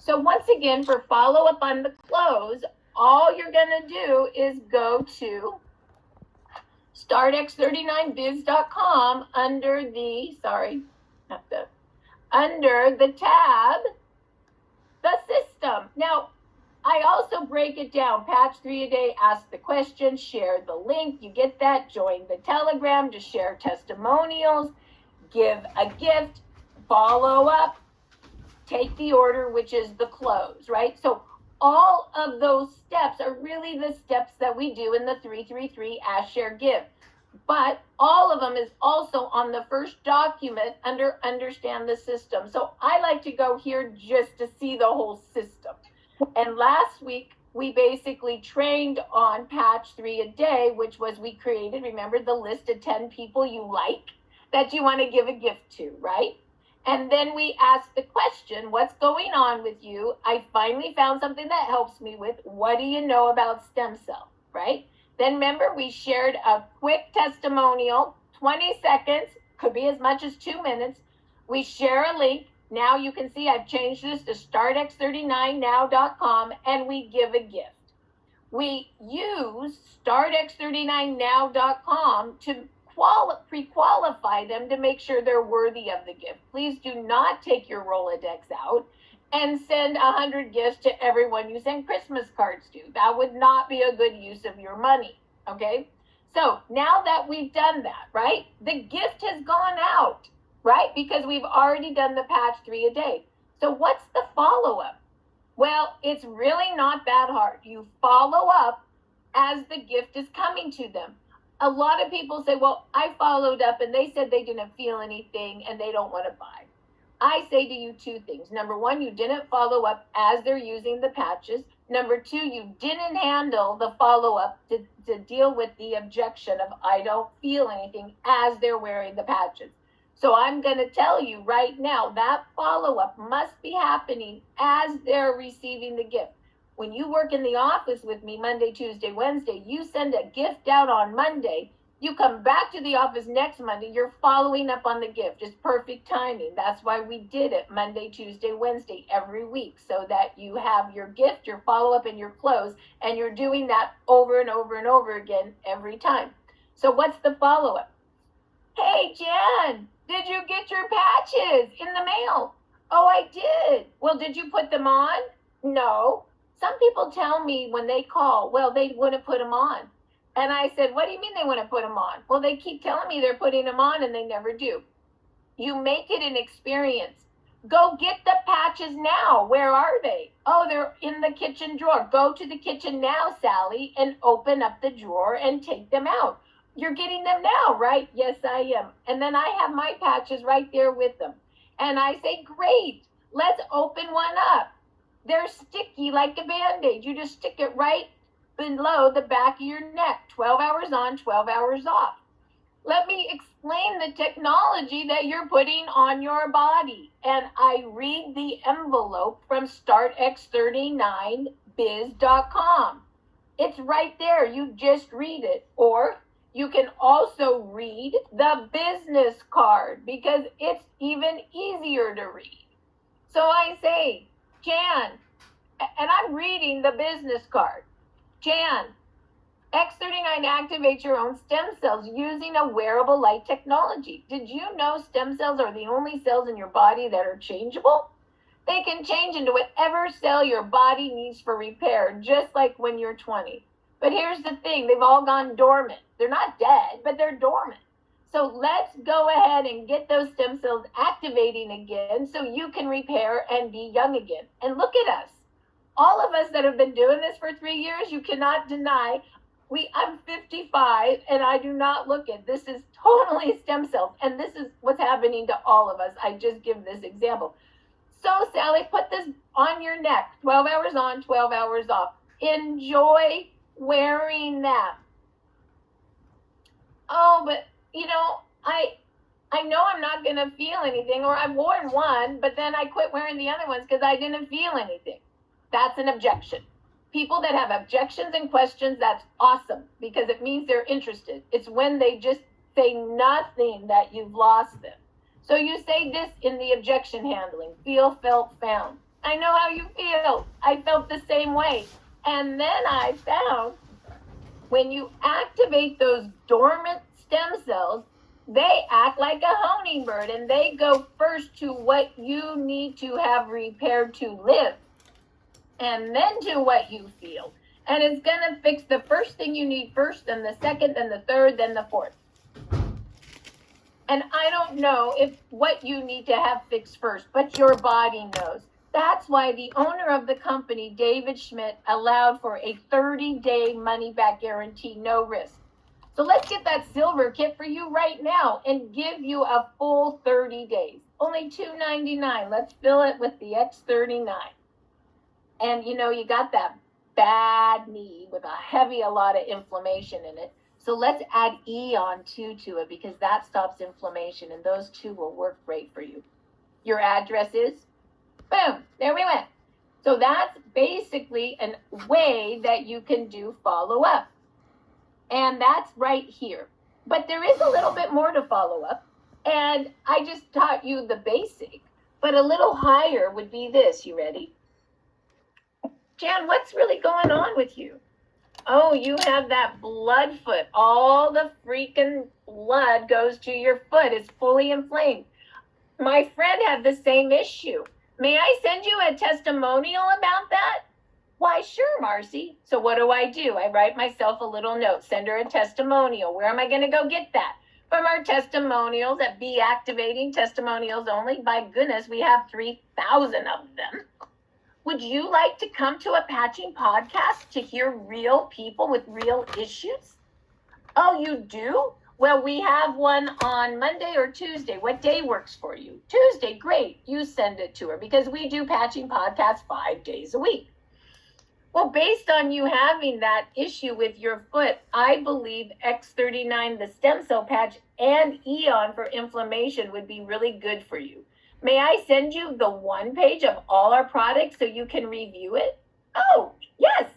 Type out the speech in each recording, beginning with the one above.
So once again, for follow-up on the close, all you're going to do is go to startx39biz.com under the, under the tab, the system. Now, I also break it down. Patch 3 a day, ask the question, share the link. You get that. Join the Telegram to share testimonials, give a gift, follow up, take the order, which is the close, right? So all of those steps are really the steps that we do in the 333 Ask, Share, Give. But all of them is also on the first document under Understand the System. So I like to go here just to see the whole system. And last week, we basically trained on Patch 3 a day, which was we created, remember, the list of 10 people you like that you want to give a gift to, right? And then we asked the question, what's going on with you? I finally found something that helps me with, what do you know about stem cell, right? Then remember, we shared a quick testimonial, 20 seconds, could be as much as 2 minutes. We share a link. Now you can see I've changed this to startx39now.com, and we give a gift. We use startx39now.com to pre-qualify them to make sure they're worthy of the gift. Please do not take your Rolodex out and send 100 gifts to everyone you send Christmas cards to. That would not be a good use of your money, okay? So now that we've done that, right, the gift has gone out, right, because we've already done the Patch 3 a day. So what's the follow-up? Well, it's really not that hard. You follow up as the gift is coming to them. A lot of people say, well, I followed up and they said they didn't feel anything and they don't want to buy. I say to you 2 things. Number 1, you didn't follow up as they're using the patches. Number 2, you didn't handle the follow-up to deal with the objection of I don't feel anything as they're wearing the patches. So I'm going to tell you right now that follow-up must be happening as they're receiving the gift. When you work in the office with me Monday, Tuesday, Wednesday, you send a gift out on Monday, you come back to the office next Monday, you're following up on the gift. It's perfect timing. That's why we did it Monday, Tuesday, Wednesday every week, so that you have your gift, your follow-up, and your close, and you're doing that over and over and over again every time. So what's the follow-up? Hey, Jen, did you get your patches in the mail? Oh, I did. Well, did you put them on? No. Some people tell me when they call, well, they wouldn't put them on. And I said, what do you mean they wouldn't put them on? Well, they keep telling me they're putting them on and they never do. You make it an experience. Go get the patches now. Where are they? Oh, they're in the kitchen drawer. Go to the kitchen now, Sally, and open up the drawer and take them out. You're getting them now, right? Yes, I am. And then I have my patches right there with them. And I say, great, let's open one up. They're sticky like a Band-Aid. You just stick it right below the back of your neck. 12 hours on, 12 hours off. Let me explain the technology that you're putting on your body. And I read the envelope from startx39biz.com. It's right there. You just read it. Or you can also read the business card because it's even easier to read. So I say, Jan, and I'm reading the business card. Jan, X39 activates your own stem cells using a wearable light technology. Did you know stem cells are the only cells in your body that are changeable? They can change into whatever cell your body needs for repair, just like when you're 20. But here's the thing, they've all gone dormant. They're not dead, but they're dormant. So let's go ahead and get those stem cells activating again so you can repair and be young again. And look at us. All of us that have been doing this for 3 years, you cannot deny, I'm 55 and I do not look it. This is totally stem cells. And this is what's happening to all of us. I just give this example. So Sally, put this on your neck, 12 hours on, 12 hours off. Enjoy wearing them. Oh, but you know, I know I'm not going to feel anything, or I've worn one, but then I quit wearing the other ones because I didn't feel anything. That's an objection. People that have objections and questions, that's awesome because it means they're interested. It's when they just say nothing that you've lost them. So you say this in the objection handling, feel, felt, found. I know how you feel. I felt the same way. And then I found when you activate those dormant stem cells, they act like a hummingbird and they go first to what you need to have repaired to live, and then to what you feel. And it's going to fix the first thing you need first, then the second, then the third, then the fourth. And I don't know if what you need to have fixed first, but your body knows. That's why the owner of the company, David Schmidt, allowed for a 30-day money-back guarantee, no risk. So let's get that silver kit for you right now and give you a full 30 days. Only $2.99. Let's fill it with the X39. And you got that bad knee with a lot of inflammation in it. So let's add Eon to it because that stops inflammation, and those two will work great for you. Your address is, boom, there we went. So that's basically a way that you can do follow-up. And that's right here. But there is a little bit more to follow up. And I just taught you the basic, but a little higher would be this. You ready? Jan, what's really going on with you? Oh, you have that blood foot. All the freaking blood goes to your foot. It's fully inflamed. My friend had the same issue. May I send you a testimonial about that? Why, sure, Marcy. So what do? I write myself a little note, send her a testimonial. Where am I going to go get that? From our testimonials at Be Activating Testimonials Only. By goodness, we have 3,000 of them. Would you like to come to a patching podcast to hear real people with real issues? Oh, you do? Well, we have one on Monday or Tuesday. What day works for you? Tuesday, great. You send it to her because we do patching podcasts 5 days a week. Well, based on you having that issue with your foot, I believe X39, the stem cell patch, and Eon for inflammation would be really good for you. May I send you the one page of all our products so you can review it? Oh, yes.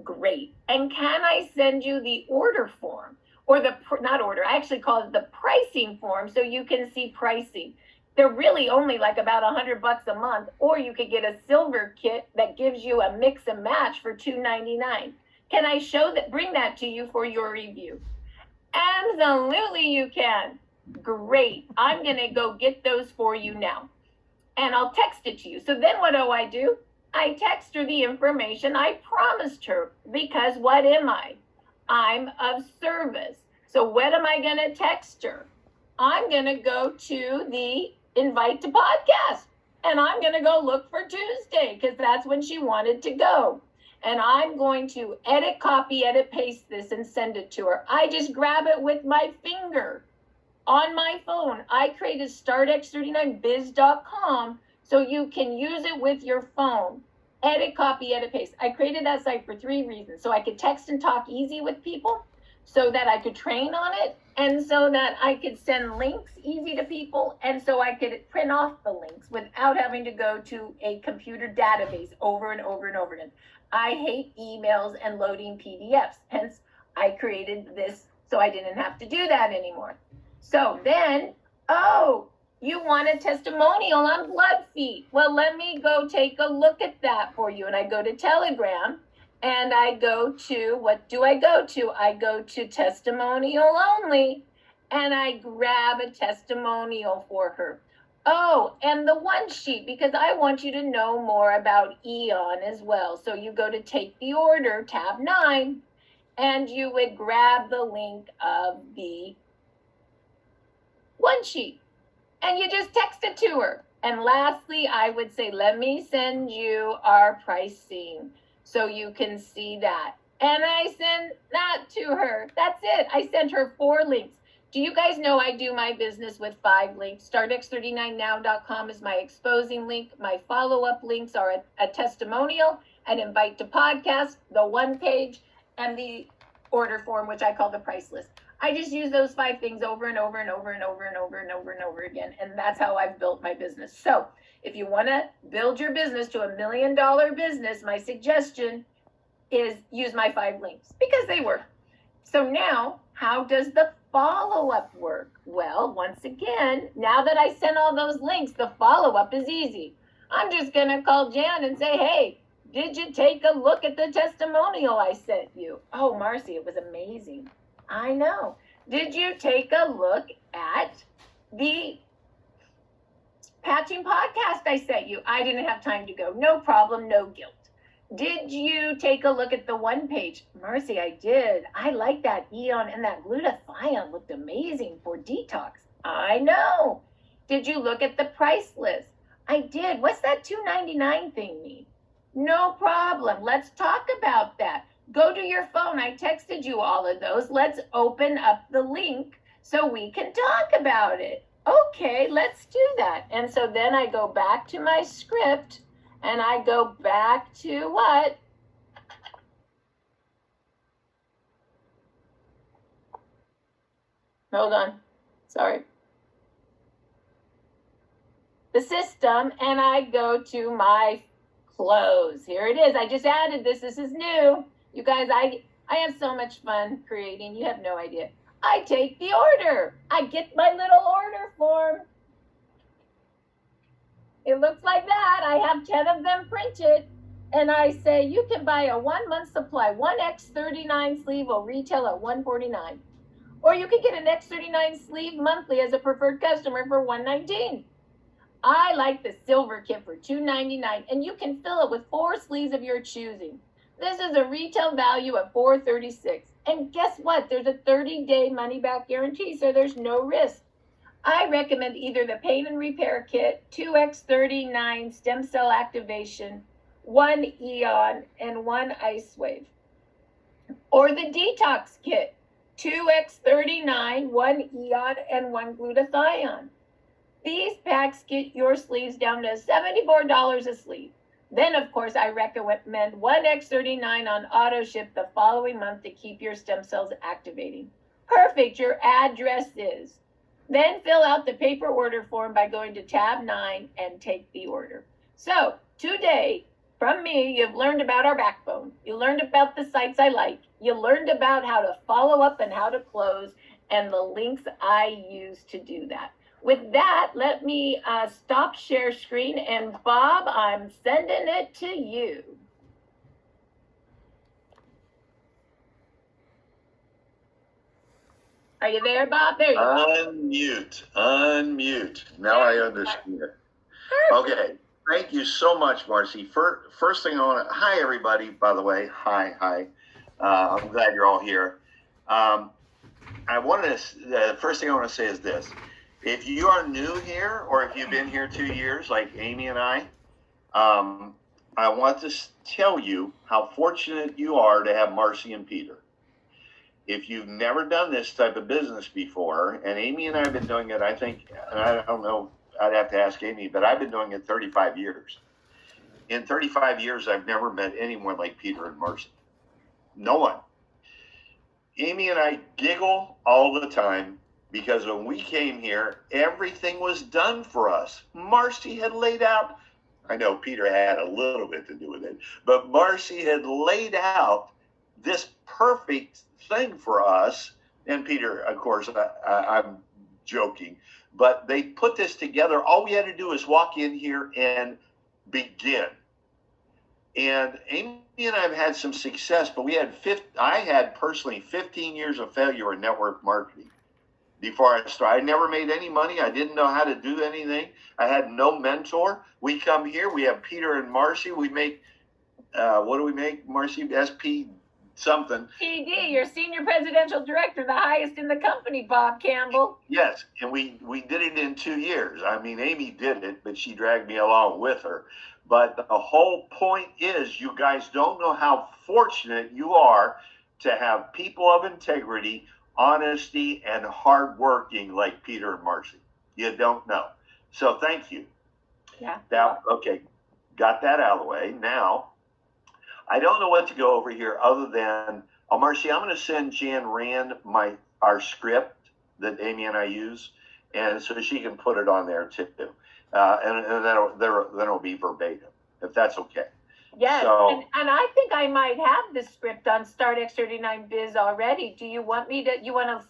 Great. And can I send you the order form? Or not order, I actually call it the pricing form so you can see pricing. They're really only like about $100 a month, or you could get a silver kit that gives you a mix and match for $2.99. Can I bring that to you for your review? Absolutely you can. Great. I'm going to go get those for you now. And I'll text it to you. So then what do? I text her the information I promised her because what am I? I'm of service. So what am I going to text her? I'm going to go to the invite to podcast and I'm going to go look for Tuesday because that's when she wanted to go. And I'm going to edit, copy, edit, paste this and send it to her. I just grab it with my finger on my phone. I created startx39biz.com so you can use it with your phone. Edit, copy, edit, paste. I created that site for 3 reasons. So I could text and talk easy with people, so that I could train on it, and so that I could send links easy to people, and so I could print off the links without having to go to a computer database over and over and over again. I hate emails and loading PDFs. Hence, I created this so I didn't have to do that anymore. So then, you want a testimonial on blood feet. Well, let me go take a look at that for you. And I go to Telegram and I go to, what do I go to? I go to testimonial only and I grab a testimonial for her. Oh, and the one sheet, because I want you to know more about Eon as well. So you go to take the order, tab 9, and you would grab the link of the one sheet. And you just text it to her. And lastly, I would say, let me send you our pricing so you can see that. And I send that to her. That's it. I sent her 4 links. Do you guys know I do my business with 5 links? StartX39now.com is my exposing link. My follow-up links are a testimonial, an invite to podcast, the one page, and the order form, which I call the price list. I just use those 5 things over and over and over and over and over and over and over again. And that's how I've built my business. So if you want to build your business to $1 million business, my suggestion is use my 5 links because they work. So now, how does the follow-up work? Well, once again, now that I sent all those links, the follow-up is easy. I'm just going to call Jan and say, hey, did you take a look at the testimonial I sent you? Oh, Marcy, it was amazing. I know. Did you take a look at the patching podcast I sent you? I didn't have time to go. No problem, no guilt. Did you take a look at the one page? Marcy, I did. I like that Eon, and that glutathione looked amazing for detox. I know. Did you look at the price list? I did. What's that $2.99 thing mean? No problem. Let's talk about that. Go to your phone. I texted you all of those. Let's open up the link so we can talk about it. Okay, let's do that. And so then I go back to my script and I go back to what? Hold on. Sorry. The system, and I go to my close. Here it is. I just added this. This is new. You guys, I have so much fun creating. You have no idea. I take the order. I get my little order form. It looks like that. I have 10 of them printed. And I say, you can buy a 1 month supply. 1X39 sleeve will retail at $149. Or you can get an X39 sleeve monthly as a preferred customer for $119. I like the silver kit for $2.99, and you can fill it with 4 sleeves of your choosing. This is a retail value of $4.36. And guess what? There's a 30-day money-back guarantee, so there's no risk. I recommend either the Pain and Repair Kit, 2X39 Stem Cell Activation, 1 Eon, and 1 Ice Wave. Or the Detox Kit, 2X39, 1 Eon, and 1 Glutathione. These packs get your sleeves down to $74 a sleeve. Then, of course, I recommend 1X39 on auto ship the following month to keep your stem cells activating. Perfect, your address is. Then fill out the paper order form by going to tab 9 and take the order. So, today, from me, you've learned about our backbone. You learned about the sites I like. You learned about how to follow up and how to close and the links I use to do that. With that, let me stop share screen, and Bob, I'm sending it to you. Are you there, Bob? There you go. Unmute. Now I understand. Okay. Thank you so much, Marcy. First thing I want to, hi everybody, by the way. Hi. I'm glad you're all here. The first thing I want to say is this. If you are new here, or if you've been here 2 years, like Amy and I want to tell you how fortunate you are to have Marcy and Peter. If you've never done this type of business before, and Amy and I have been doing it, I think, and I don't know, I'd have to ask Amy, but I've been doing it 35 years. In 35 years, I've never met anyone like Peter and Marcy. No one. Amy and I giggle all the time because when we came here, everything was done for us. Marcy had laid out, I know Peter had a little bit to do with it, but Marcy had laid out this perfect thing for us. And Peter, of course, I'm joking, but they put this together. All we had to do is walk in here and begin. And Amy and I have had some success, but I had personally 15 years of failure in network marketing before I started. I never made any money. I didn't know how to do anything. I had no mentor. We come here, we have Peter and Marcy. We make, what do we make, Marcy? SP something. PD, your senior presidential director, the highest in the company, Bob Campbell. Yes, and we did it in 2 years. I mean, Amy did it, but she dragged me along with her. But the whole point is, you guys don't know how fortunate you are to have people of integrity, honesty, and hardworking like Peter and Marcy. You don't know. So thank you. Yeah. Okay, got that out of the way. Now, I don't know what to go over here other than, Marcy, I'm going to send Jan Rand our script that Amy and I use, and so she can put it on there too. And then it'll be verbatim, if that's okay. Yes, so, and I think I might have the script on Start X39 Biz already. Do you want me to? You want to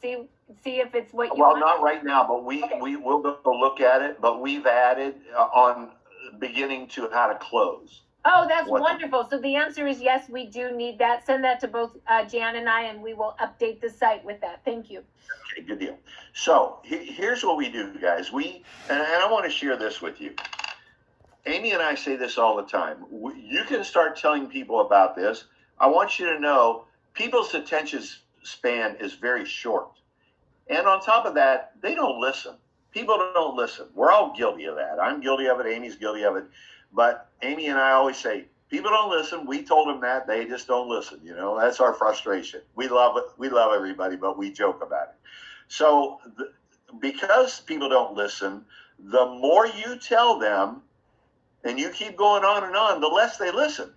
see if it's what you want? Well, not right now, but we will go look at it. But we've added on beginning to how to close. Oh, that's wonderful. So the answer is yes, we do need that. Send that to both Jan and I, and we will update the site with that. Thank you. Okay, good deal. So here's what we do, guys. And I want to share this with you. Amy and I say this all the time. You can start telling people about this. I want you to know people's attention span is very short. And on top of that, they don't listen. People don't listen. We're all guilty of that. I'm guilty of it. Amy's guilty of it. But Amy and I always say, people don't listen. We told them that. They just don't listen. You know, that's our frustration. We love it. We love everybody, but we joke about it. So because people don't listen, the more you tell them and you keep going on and on, the less they listen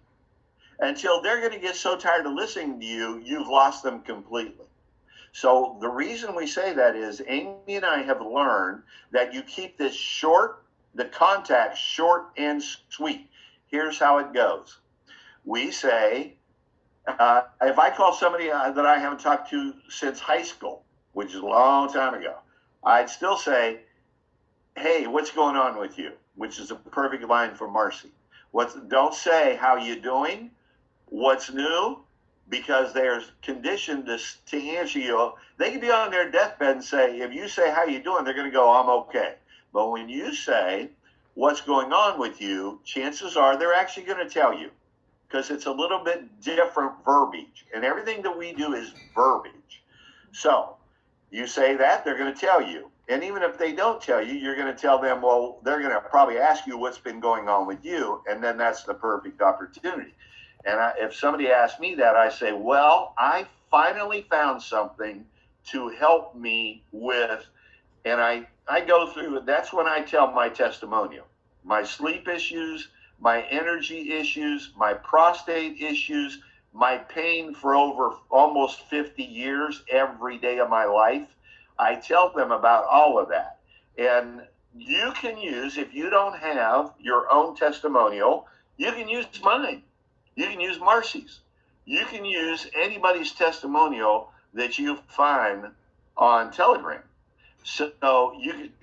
until they're going to get so tired of listening to you, you've lost them completely. So the reason we say that is Amy and I have learned that you keep this short, the contact short and sweet. Here's how it goes. We say, if I call somebody that I haven't talked to since high school, which is a long time ago, I'd still say, hey, what's going on with you? Which is a perfect line for Marcy. Don't say, how you doing? What's new? Because they're conditioned to answer you. They can be on their deathbed and say, if you say, how you doing? They're going to go, I'm okay. But when you say, what's going on with you? Chances are they're actually going to tell you because it's a little bit different verbiage. And everything that we do is verbiage. So you say that, they're going to tell you. And even if they don't tell you, you're going to tell them, well, they're going to probably ask you what's been going on with you. And then that's the perfect opportunity. And if somebody asks me that, I say, well, I finally found something to help me with. And I go through it. That's when I tell my testimonial. My sleep issues, my energy issues, my prostate issues, my pain for over almost 50 years, every day of my life. I tell them about all of that. And you can use, if you don't have your own testimonial, you can use mine. You can use Marcy's. You can use anybody's testimonial that you find on Telegram. So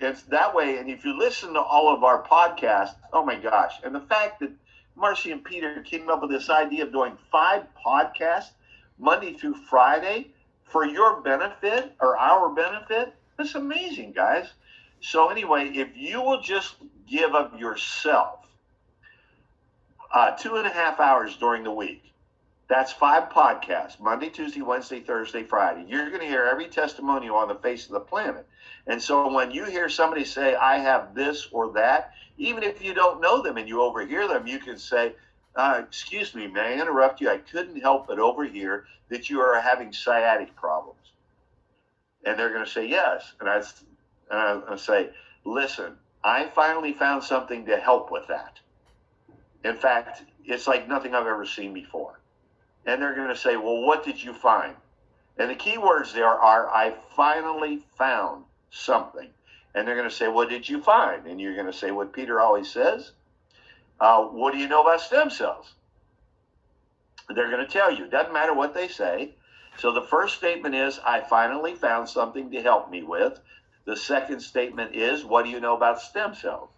it's that way. And if you listen to all of our podcasts, oh my gosh. And the fact that Marcy and Peter came up with this idea of doing 5 podcasts Monday through Friday for your benefit or our benefit, that's amazing, guys. So anyway, if you will just give up yourself 2.5 hours during the week, that's 5 podcasts, Monday, Tuesday, Wednesday, Thursday, Friday. You're going to hear every testimonial on the face of the planet. And so when you hear somebody say, I have this or that, even if you don't know them and you overhear them, you can say, excuse me, may I interrupt you? I couldn't help but overhear that you are having sciatic problems. And they're going to say, yes. And I say, listen, I finally found something to help with that. In fact, it's like nothing I've ever seen before. And they're going to say, well, what did you find? And the key words there are, I finally found something. And they're going to say, what did you find? And you're going to say what Peter always says. What do you know about stem cells? They're going to tell you. It doesn't matter what they say. So the first statement is, I finally found something to help me with. The second statement is, what do you know about stem cells?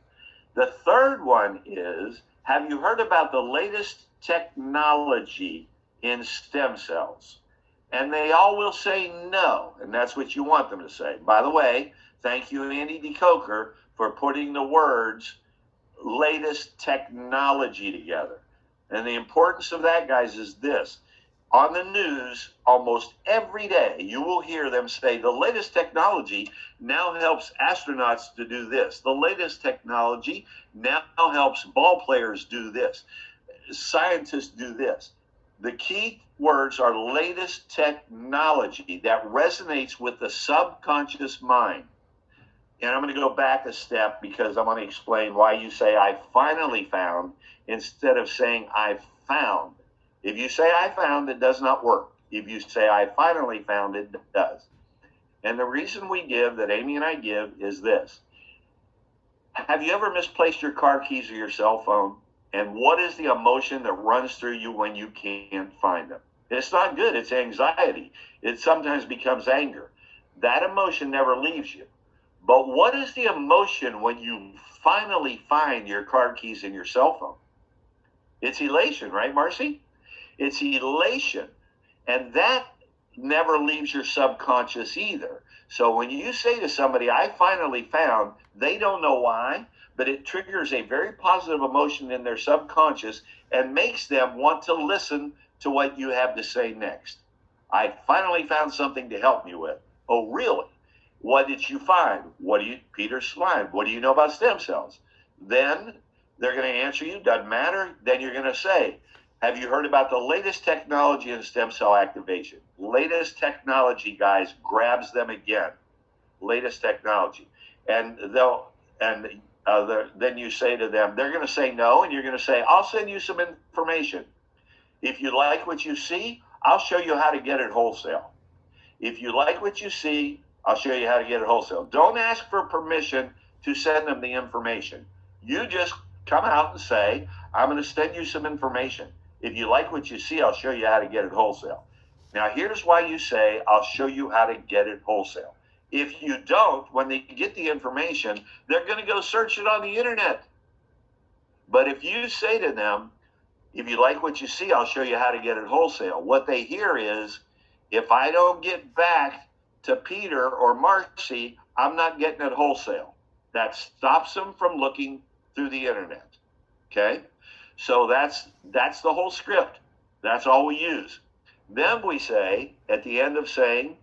The third one is, have you heard about the latest technology in stem cells? And they all will say no, and that's what you want them to say. By the way, thank you, Andy DeCoker, for putting the words latest technology together. And the importance of that, guys, is this. On the news, almost every day, you will hear them say the latest technology now helps astronauts to do this. The latest technology now helps ball players do this. Scientists do this. The key words are latest technology that resonates with the subconscious mind. And I'm going to go back a step because I want to explain why you say I finally found instead of saying I found. If you say I found, it does not work. If you say I finally found, it does. And the reason we give, that Amy and I give, is this. Have you ever misplaced your car keys or your cell phone? And what is the emotion that runs through you when you can't find them? It's not good. It's anxiety. It sometimes becomes anger. That emotion never leaves you. But what is the emotion when you finally find your car keys in your cell phone? It's elation, right, Marcy? It's elation. And that never leaves your subconscious either. So when you say to somebody, I finally found, they don't know why, but it triggers a very positive emotion in their subconscious and makes them want to listen to what you have to say next. I finally found something to help me with. Oh, really? What did you find? Peter Slime, what do you know about stem cells? Then they're going to answer you, doesn't matter. Then you're going to say, have you heard about the latest technology in stem cell activation? Latest technology, guys, grabs them again. Latest technology. And then you say to them, they're going to say no, and you're going to say, I'll send you some information. If you like what you see, I'll show you how to get it wholesale. If you like what you see, I'll show you how to get it wholesale. Don't ask for permission to send them the information. You just come out and say, I'm going to send you some information. If you like what you see, I'll show you how to get it wholesale. Now, here's why you say, I'll show you how to get it wholesale. If you don't, when they get the information, they're going to go search it on the internet. But if you say to them, if you like what you see, I'll show you how to get it wholesale. What they hear is, if I don't get back to Peter or Marcy, I'm not getting it wholesale. That stops them from looking through the internet. Okay? So that's the whole script. That's all we use. Then we say, at the end of saying,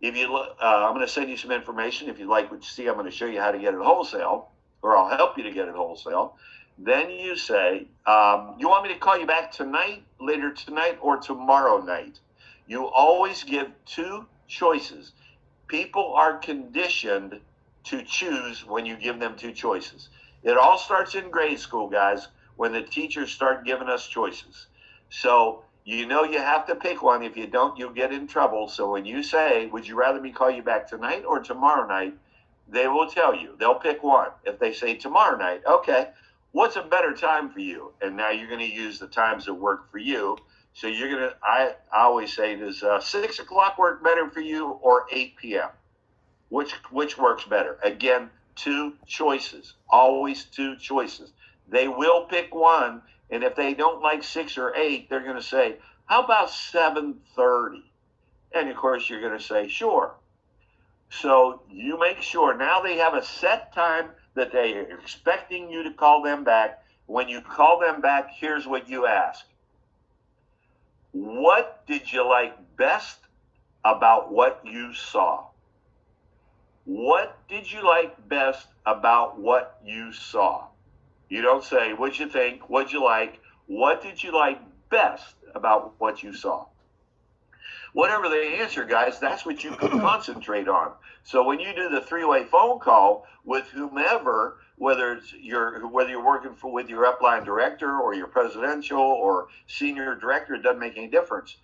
if you I'm going to send you some information. If you like what you see, I'm going to show you how to get it wholesale, or I'll help you to get it wholesale. Then you say, you want me to call you back tonight, later tonight, or tomorrow night? You always give two choices. People are conditioned to choose when you give them two choices. It all starts in grade school, guys, when the teachers start giving us choices. So you know you have to pick one. If you don't, you'll get in trouble. So when you say, would you rather me call you back tonight or tomorrow night, they will tell you. They'll pick one. If they say tomorrow night, okay, what's a better time for you? And now you're going to use the times that work for you. So you're going to, I always say, does 6 o'clock work better for you or 8 p.m.? Which works better? Again, two choices, always two choices. They will pick one, and if they don't like 6 or 8, they're going to say, how about 7:30? And of course, you're going to say, sure. So you make sure now they have a set time that they are expecting you to call them back. When you call them back, here's what you ask. What did you like best about what you saw? What did you like best about what you saw? You don't say, what'd you think? What'd you like? What did you like best about what you saw? Whatever they answer, guys, that's what you can concentrate on. So when you do the three-way phone call with whomever, whether you're working with your upline director or your presidential or senior director, it doesn't make any difference.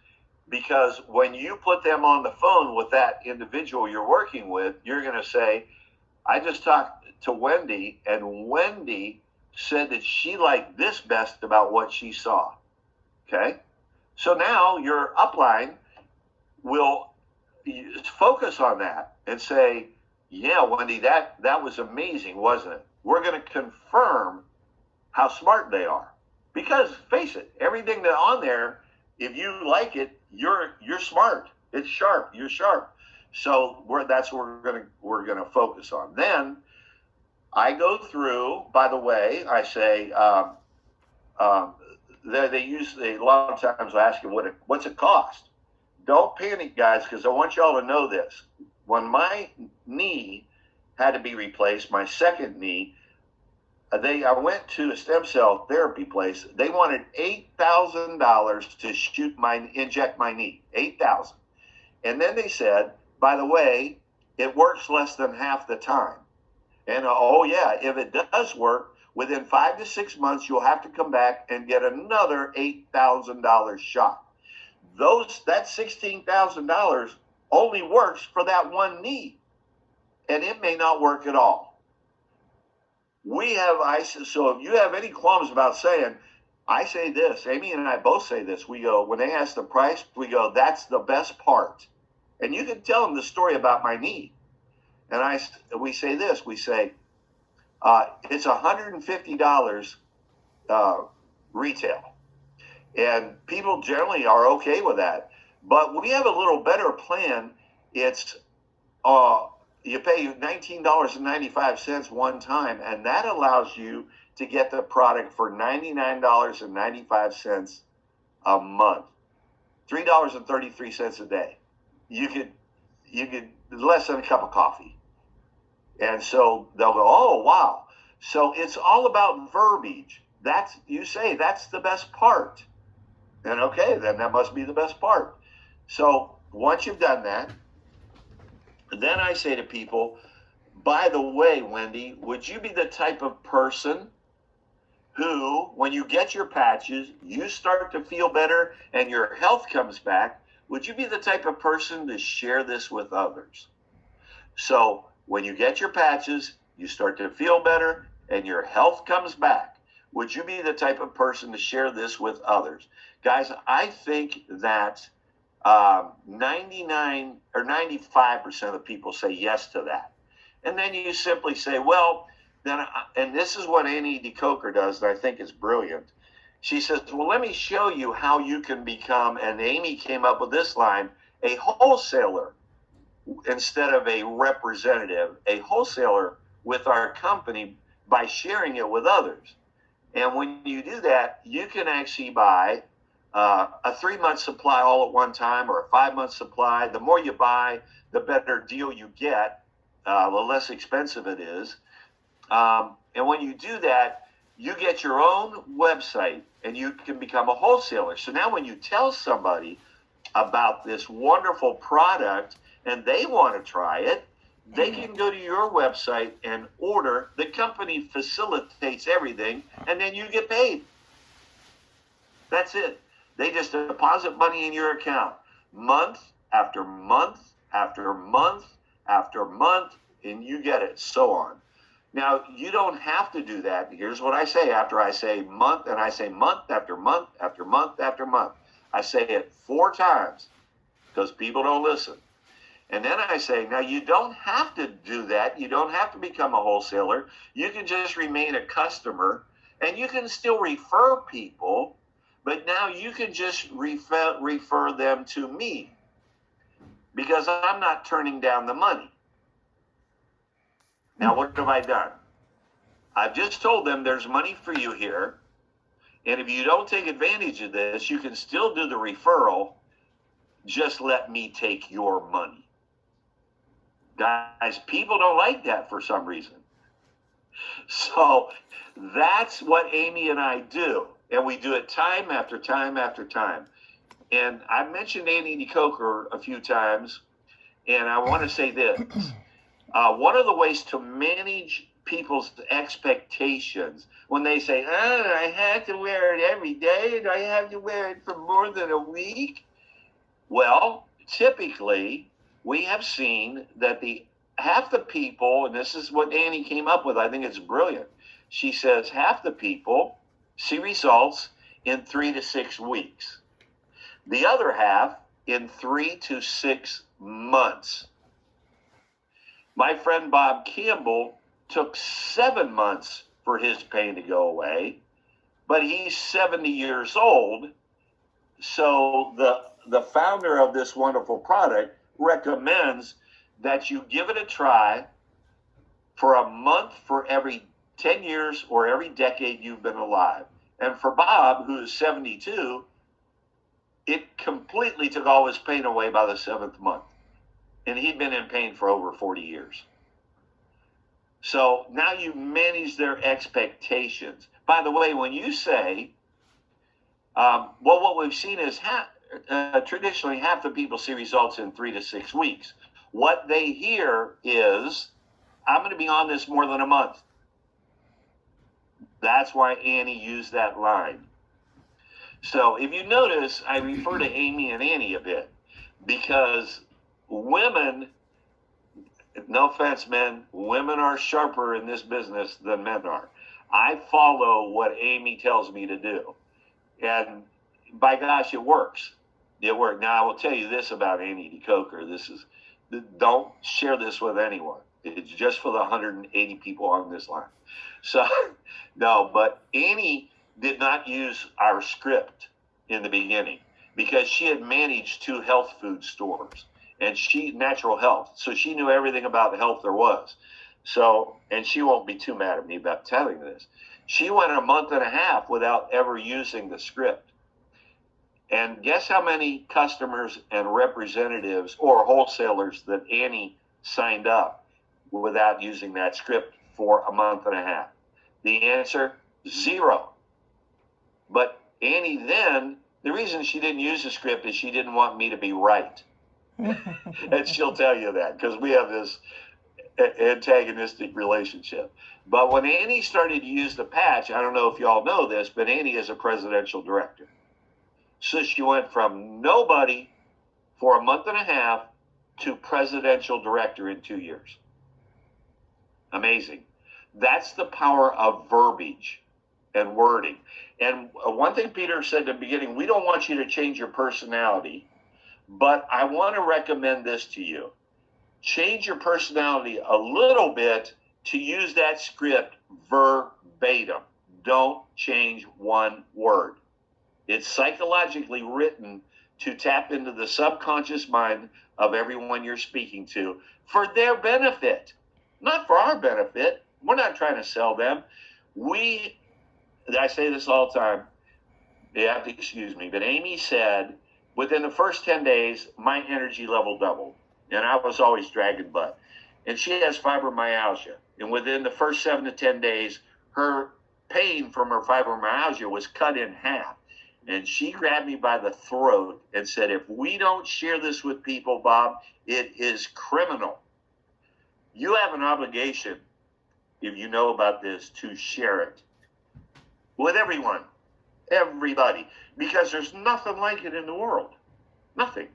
Because when you put them on the phone with that individual you're working with, you're going to say, I just talked to Wendy, and Wendy said that she liked this best about what she saw. Okay? So now your upline will focus on that and say, yeah, Wendy, that was amazing, wasn't it? We're going to confirm how smart they are. Because face it, everything that's on there, if you like it, you're smart. It's sharp. You're sharp. So that's what we're gonna focus on. Then I go through. By the way, I say they use a lot of times. I ask you what's it cost. Don't panic, guys, because I want y'all to know this. When my knee had to be replaced, my second knee, I went to a stem cell therapy place. They wanted $8,000 to inject my knee. $8,000. And then they said, by the way, it works less than half the time. And oh yeah, if it does work, within 5 to 6 months, you'll have to come back and get another $8,000 shot. That $16,000 only works for that one knee, and it may not work at all. So if you have any qualms about saying, I say this, Amy and I both say this, we go, when they ask the price, we go, that's the best part. And you can tell them the story about my knee. And we say this, we say, it's $150 retail. And people generally are okay with that. But we have a little better plan. It's you pay $19.95 one time, and that allows you to get the product for $99.95 a month, $3.33 a day. You could less than a cup of coffee. And so they'll go, oh, wow. So it's all about verbiage. You say that's the best part. And okay, then that must be the best part. So once you've done that, then I say to people, by the way, Wendy, would you be the type of person who, when you get your patches, you start to feel better and your health comes back? Would you be the type of person to share this with others? So when you get your patches, you start to feel better and your health comes back. Would you be the type of person to share this with others? Guys, I think that 99 or 95% of the people say yes to that. And then you simply say, well, then, and this is what Annie DeCoker does, and I think is brilliant. She says, well, let me show you how you can become, and Amy came up with this line, a wholesaler instead of a representative, a wholesaler with our company by sharing it with others. And when you do that, you can actually buy a 3-month supply all at one time or a 5-month supply. The more you buy, the better deal you get, the less expensive it is. And when you do that, you get your own website and you can become a wholesaler. So now when you tell somebody about this wonderful product and they want to try it, they can go to your website and order. The company facilitates everything, and then you get paid. That's it. They just deposit money in your account month after month after month after month, and you get it, so on. Now, you don't have to do that. Here's what I say after I say month, and I say month after month after month after month. I say it 4 times because people don't listen. And then I say, now you don't have to do that. You don't have to become a wholesaler. You can just remain a customer, and you can still refer people, but now you can just refer them to me because I'm not turning down the money. Now, what have I done? I've just told them there's money for you here, and if you don't take advantage of this, you can still do the referral. Just let me take your money. Guys, people don't like that for some reason. So that's what Amy and I do. And we do it time after time after time. And I mentioned Annie DeCoker a few times. And I want to say this. One of the ways to manage people's expectations when they say, I have to wear it every day and I have to wear it for more than a week. Well, typically, we have seen that half the people, and this is what Annie came up with, I think it's brilliant. She says half the people see results in 3 to 6 weeks. The other half in 3 to 6 months. My friend Bob Campbell took 7 months for his pain to go away, but he's 70 years old. So the founder of this wonderful product recommends that you give it a try for a month for every 10 years or every decade you've been alive. And for Bob, who is 72, it completely took all his pain away by the 7th month. And he'd been in pain for over 40 years. So now you manage their expectations. By the way, when you say, what we've seen is traditionally half the people see results in 3 to 6 weeks. What they hear is, I'm going to be on this more than a month. That's why Annie used that line. So if you notice, I refer to Amy and Annie a bit because women, no offense, men, women are sharper in this business than men are. I follow what Amy tells me to do. And by gosh, it works. It worked. Now, I will tell you this about Annie DeCoker. Don't share this with anyone. It's just for the 180 people on this line. So, no, but Annie did not use our script in the beginning because she had managed 2 health food stores and natural health. So she knew everything about the health there was. So, and she won't be too mad at me about telling this. She went a month and a half without ever using the script. And guess how many customers and representatives or wholesalers that Annie signed up without using that script for a month and a half? The answer, 0. But Annie then, the reason she didn't use the script is she didn't want me to be right. And she'll tell you that because we have this antagonistic relationship. But when Annie started to use the patch, I don't know if y'all know this, but Annie is a presidential director. So she went from nobody for a month and a half to presidential director in 2 years. Amazing. That's the power of verbiage and wording. And one thing Peter said at the beginning, we don't want you to change your personality, but I want to recommend this to you. Change your personality a little bit to use that script verbatim. Don't change one word. It's psychologically written to tap into the subconscious mind of everyone you're speaking to for their benefit, not for our benefit. We're not trying to sell them. I say this all the time. You have to excuse me, but Amy said within the first 10 days, my energy level doubled, and I was always dragging butt. And she has fibromyalgia, and within the first 7 to 10 days, her pain from her fibromyalgia was cut in half. And she grabbed me by the throat and said, if we don't share this with people, Bob, it is criminal. You have an obligation, if you know about this, to share it with everyone, everybody, because there's nothing like it in the world. Nothing.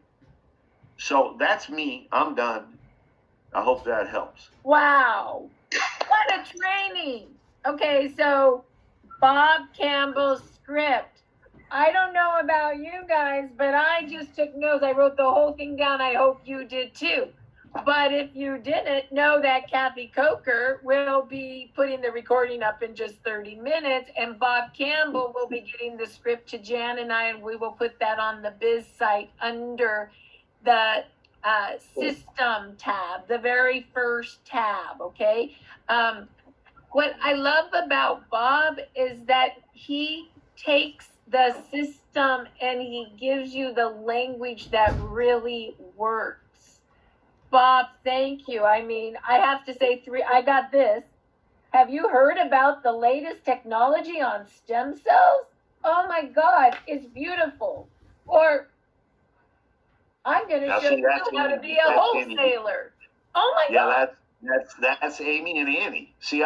So that's me. I'm done. I hope that helps. Wow. What a training. Okay, so Bob Campbell's script. I don't know about you guys, but I just took notes. I wrote the whole thing down. I hope you did too. But if you didn't, know that Kathy Coker will be putting the recording up in just 30 minutes, and Bob Campbell will be getting the script to Jan and I, and we will put that on the biz site under the system tab, the very first tab, okay? What I love about Bob is that he takes the system and he gives you the language that really works. Bob, thank you. I mean, I have to say I got this. Have you heard about the latest technology on stem cells? Oh my God, it's beautiful. Or I'm going to show you how to be a wholesaler. Oh my God. That's Amy and Annie. See,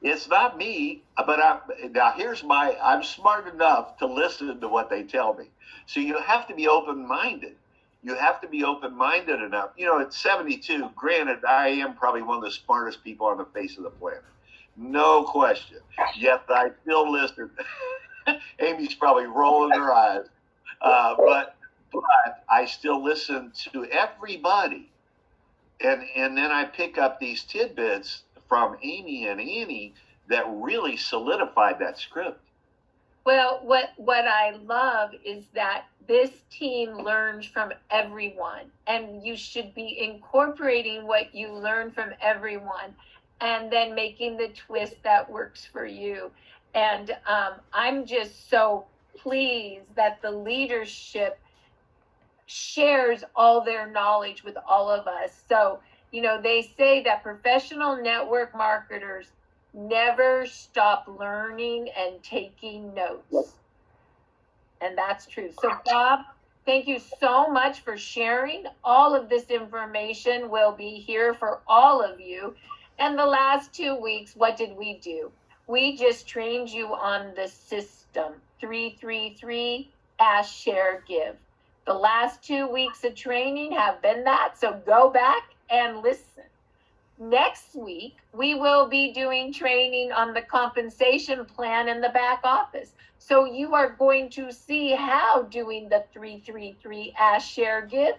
it's not me, but I'm smart enough to listen to what they tell me. So you have to be open-minded. You have to be open-minded enough. You know, at 72, granted, I am probably one of the smartest people on the face of the planet. No question. Yet I still listen. Amy's probably rolling her eyes. But I still listen to everybody. And then I pick up these tidbits from Amy and Annie that really solidified that script. Well, what I love is that this team learns from everyone, and you should be incorporating what you learn from everyone and then making the twist that works for you. And I'm just so pleased that the leadership shares all their knowledge with all of us. So, you know, they say that professional network marketers never stop learning and taking notes. And that's true. So, Bob, thank you so much for sharing. All of this information will be here for all of you. And the last 2 weeks, what did we do? We just trained you on the system, 333, Ask, Share, Give. The last 2 weeks of training have been that, so go back and listen. Next week, we will be doing training on the compensation plan in the back office. So you are going to see how doing the 333 Ask, Share, Give